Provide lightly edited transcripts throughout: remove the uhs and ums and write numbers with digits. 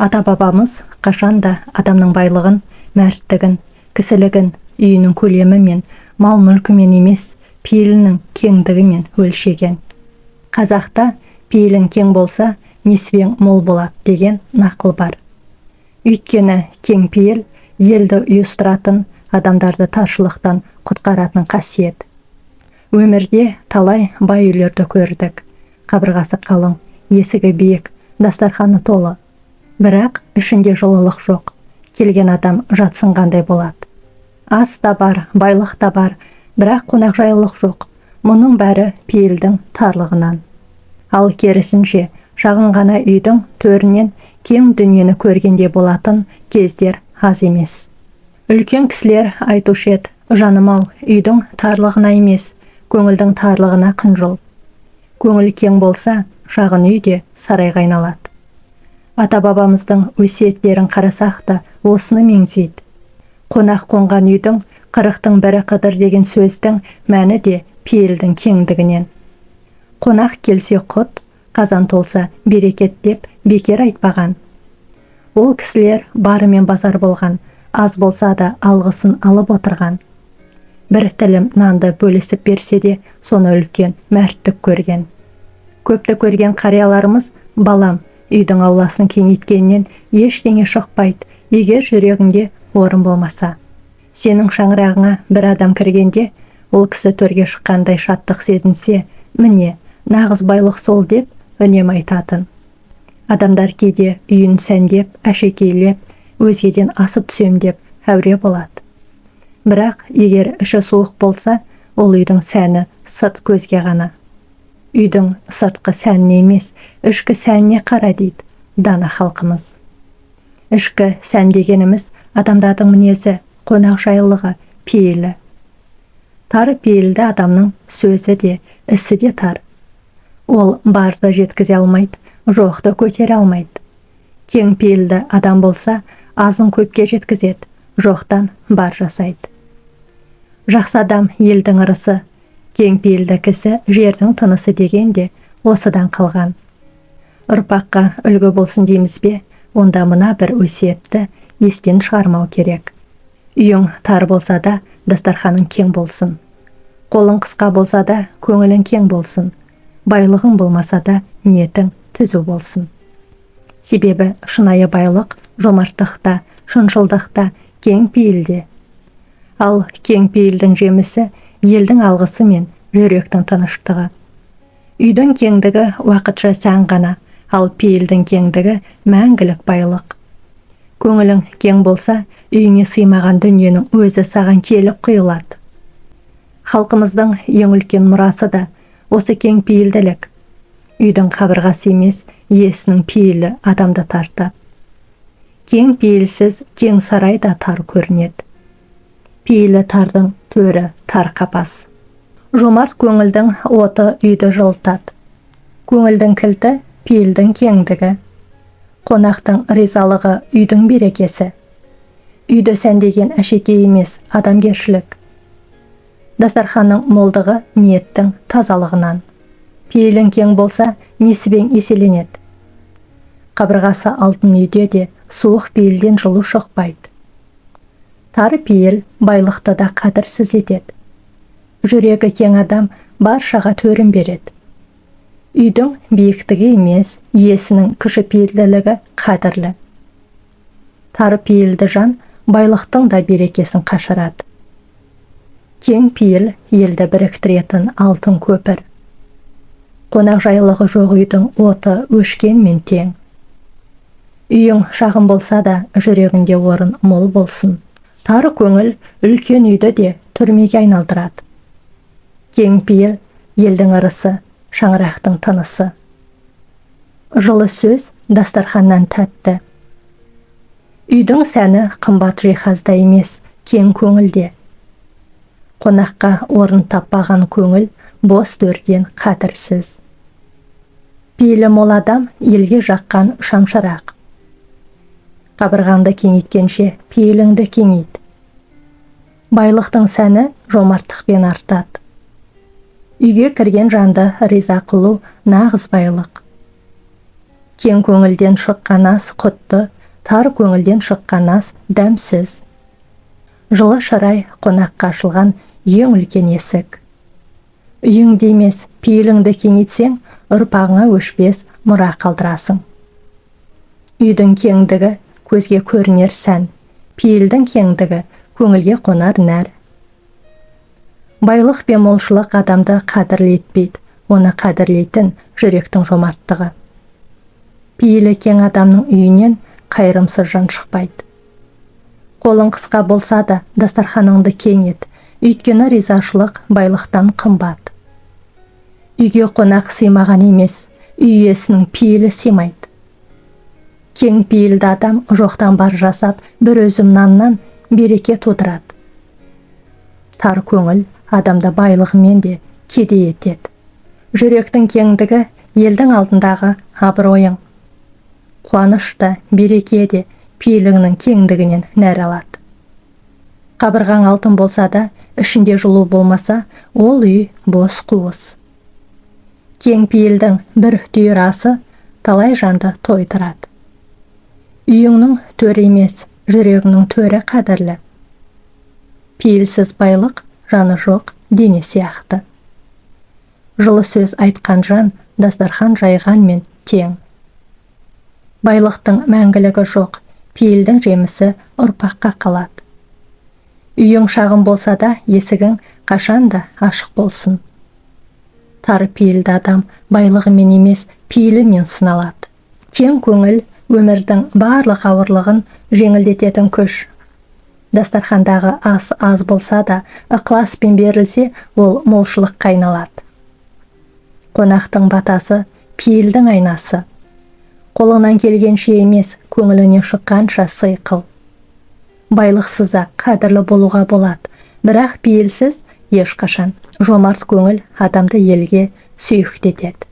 Ата-бабамыз қашанда адамның байлығын, мәрттігін, кісілігін үйінің көлемі мен мал-мүлкімен емес, пейілінің кеңдігімен өлшеген. Қазақта пейілің кең болса, несібең мол болады деген нақыл бар. Өйткені кең пейіл елді ұйыстыратын, адамдарды таршылықтан құтқаратын қасиет. Өмірде талай бай үйлерді көрдік. Қабырғасы қалың, есігі биік, дастарханы толы. Бірақ ішінде жылылық жоқ. Келген адам жатсынғандай болады. Ас та бар, байлық та бар, бірақ қонақжайлылық жоқ. Мұның бәрі пейілдің тарлығынан. Ал керісінше, шағын ғана үйдің төрінен кең дүниені көргенде болатын кездер аз емес. Үлкен кісілер айтушы еді, жаным-ау, үйдің тарлығына емес, көңілдің тарлығына қынжыл. Көңіл кең болса, шағын үйде сарайға айналады. Ата-бабамыздың өсиеттерін қарасақ та осыны меңзейді. Қонақ қонған үйдің, қырықтың бірі қыдыр деген сөздің мәні де пейілдің кеңдігінен. Қонақ келсе құт, қазан толса берекет деп бекер айтпаған. Ол кісілер барымен базар болған, аз болса да алғысын алып отырған. Бір тілім нанды бөлісіп берсе де, соны үлкен мәрттік көрген. Көпті көрген қарияларымыз, балам, үйдің ауласын кеңейткеннен ештеңе шықпайды, егер жүрегінде орын болмаса. Сенің шаңырағыңа бір адам кіргенде, ол кісі төрге шыққандай шаттық сезінсе, міне, нағыз байлық сол деп үнемі айтатын. Адамдар кейде үйін сәндеп, әшекейлеп, өзгеден асып түсем деп әуре болады. Бірақ егер іші суық болса, ол үйдің сәні сырт көзге ғана. Үйдің сыртқы сәніне емес, ішкі сәніне қара дейді дана халқымыз. Ішкі сән дегеніміз адамдардың мінезі, қонақжайлығы, пейілі. Тар пейілді адамның сөзі де, ісі де тар. Ол барды жеткізе алмайды, жоқты көтере алмайды. Кең пейілді адам болса, азын көпке жеткізеді, жоқтан бар жасайды. Жақсы адам елдің ырысы, кең пейілді кісі жердің тынысы деген де осыдан қалған. Ұрпаққа үлгі болсын дейміз бе, онда мына бір өсиетті естен шығармау керек. Үйің тар болса да, дастарханың кең болсын. Қолың қысқа болса да, көңілің кең болсын. Байлығың болмаса да, ниетің түзу болсын. Себебі шынайы байлық жомарттықта, шыншылдықта, кең пейілде. Ал кең пейілдің жемісі елдің алғысы мен жүректің тыныштығы. Үйдің кеңдігі уақытша сән ғана, ал пейілдің кеңдігі мәңгілік байлық. Көңілің кең болса, үйіңе сыймаған дүниенің өзі саған келіп құйылады. Халқымыздың ең үлкен мұрасы да осы кең пейілділік. Үйдің қабырғасы емес, иесінің пейілі адамды тартады. Кең пейілсіз кең сарай да тар көрінеді. Пейілі тардың төрі тар қапас. Жомарт көңілдің оты үйді жылытады. Көңілдің кілті пейілдің кеңдігі. Қонақтың ризалығы үйдің берекесі. Үйді сәндеген әшекей емес, адамгершілік. Дастарханның молдығы ниеттің тазалығынан. Пейілің кең болса, несібең еселенеді. Қабырғасы алтын үйде де суық пейілден жылу шықпайды. Тар пейіл байлықты да қадірсіз етеді. Жүрегі кең адам баршаға төрін береді. Үйдің биіктігі емес, иесінің кіші пейілділігі қадірлі. Тар пейілді жан байлықтың да берекесін қашырады. Кең пейіл елді біріктіретін алтын көпір. Қонақжайлығы жоқ үйдің оты өшкенмен тең. Үйің шағын болса да, жүрегінде орын мол болсын. Тар көңіл үлкен үйді де түрмеге айналдырады. Кең пейіл елдің ырысы, шаңырақтың тынысы. Жылы сөз дастарханнан тәтті. Үйдің сәні қымбат жиһазда емес, кең көңілде. Қонаққа орын таппаған көңіл бос төрден қадірсіз. Пейілі мол адам елге жаққан шамшырақ. Қабырғаңды кеңейткенше пейіліңді кеңейт. Байлықтың сәні жомарттықпен артады. Үйге кірген жанды риза қылу нағыз байлық. Кең көңілден шыққан ас құтты, тар көңілден шыққан ас дәмсіз. Жылы шырай қонаққа ашылған ең үлкен есік. Үйіңде емес, пейіліңді кеңейтсең, ұрпағыңа өшпес мұра қалдырасың. Үйдің кеңдігі көзге көрінер сән, пейілдің кеңдігі көңілге қонар нәр. Байлық пен молшылық адамды қадірлетпейді, оны қадірлейтін жүректің жомарттығы. Пейілі кең адамның үйінен қайырымсыз жан шықпайды. Қолың қысқа болса да дастарханыңды кең ет, өйткені ризашылық байлықтан қымбат. Үйге қонақ сыймаған емес, үй иесінің пейілі сыймайды. Кең пейілді адам жоқтан бар жасап, бір өзім наннан береке тудырады. Тар көңіл адамды байлығымен де кедей етеді. Жүректің кеңдігі елдің алдындағы абыройың. Қуаныш та, береке де пейіліңнің кеңдігінен нәр алады. Қабырғаң алтын болса да, ішінде жылу болмаса, ол үй бос қуыс. Кең пейілдің бір түйір асы талай жанды тойдырады. Үйіңнің төрі емес, жүрегіңнің төрі қадірлі. Пейілсіз байлық жаны жоқ дене сияқты. Жылы сөз айтқан жан дастархан жайғанмен тең. Байлықтың мәңгілігі жоқ, пейілдің жемісі ұрпаққа қалады. Үйің шағын болса да, есігің қашанда ашық болсын. Тар пейілді адам байлығымен емес, пейілімен сыналады. Кең көңіл өмірдің барлық ауырлығын жеңілдететін күш. Дастархандағы ас аз болса да, ықыласпен берілсе, ол молшылыққа айналады. Қонақтың батасы пейілдің айнасы. Қолыңнан келгенше емес, көңіліне шыққанша сый қыл. Байлықсыз-ақ қадірлі болуға болады, бірақ пейілсіз ешқашан. Жомарт көңіл адамды елге сүйіктетеді.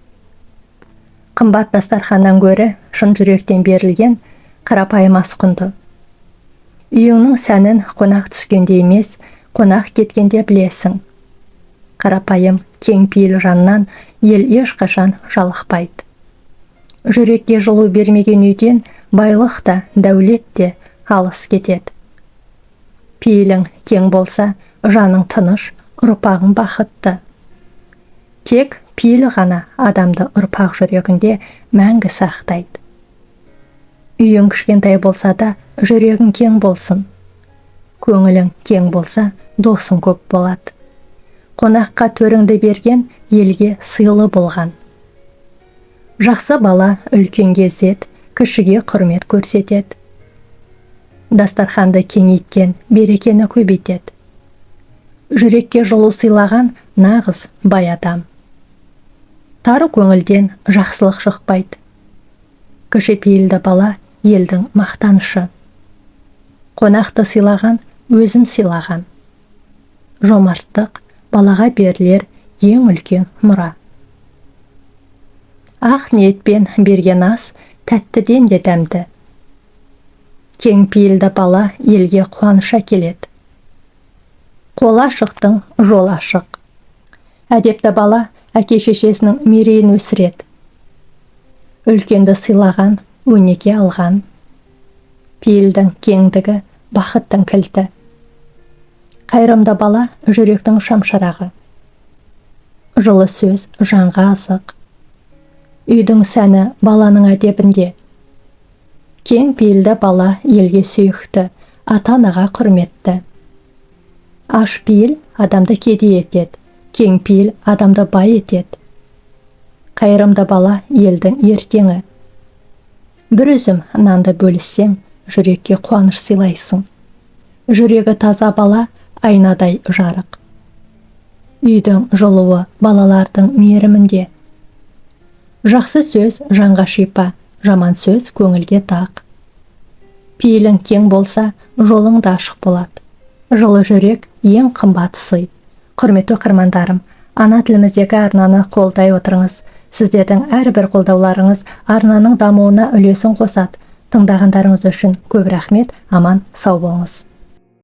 Қымбат дастарханнан гөрі шын жүректен берілген қарапайым ас құнды. Үйіңнің сәнін қонақ түскенде емес, қонақ кеткенде білесің. Қарапайым, кең пейіл жаннан ел ешқашан жалықпайды. Жүрекке жылу бермеген үйден байлық та, дәулет те алыс кетеді. Пейілің кең болса, жаның тыныш, ұрпағың бақытты. Тек пейіл ғана адамды ұрпақ жүрегінде мәңгі сақтайды. Үйің кішкентай болса да, жүрегің кең болсын. Көңілің кең болса, досың көп болады. Қонаққа төріңді берген елге сыйлы болған. Жақсы бала үлкенге ізет, кішіге құрмет көрсетеді. Дастарханды кеңейткен берекені көбейтеді. Жүрекке жылу сыйлаған нағыз бай адам. Тары көңілден жақсылық шықпайды. Кіші пейілді бала елдің мақтанышы. Қонақты сыйлаған өзін сыйлаған. Жомарттық балаға берілер ең үлкен мұра. Ақ ниетпен берген ас тәттіден де дәмді. Кең пейілді бала елге қуаныша келеді. Қол ашықтың жол ашық. Әдепті бала әке-шешесінің мерейін өсіреді. Үлкенді сыйлаған, өнеге алған. Пейілдің кеңдігі бақыттың кілті. Қайырымды бала жүректің шамшырағы. Жылы сөз жанға азық. Үйдің сәні баланың әдебінде. Кең пейілді бала елге сүйікті, ата-анаға құрметті. Аш пейіл адамды кедей етеді, кең пейіл адамды бай етеді. Қайырымды бала елдің ертеңі. Бір үзім нанды бөліссең, жүрекке қуаныш сыйлайсың. Жүрегі таза бала айнадай жарық. Үйдің жылуы балалардың мейірімінде. Жақсы сөз жанға шипа, жаман сөз көңілге дақ. Пейілің кең болса, жолың да ашық болады. Жылы жүрек ең қымбат сый. Құрметті оқырмандарым, ана тіліміздегі арнаны қолдай отырыңыз. Сіздердің әрбір қолдауларыңыз арнаның дамуына үлесін қосады. Тыңдағандарыңыз үшін көп рахмет, аман сау болыңыз.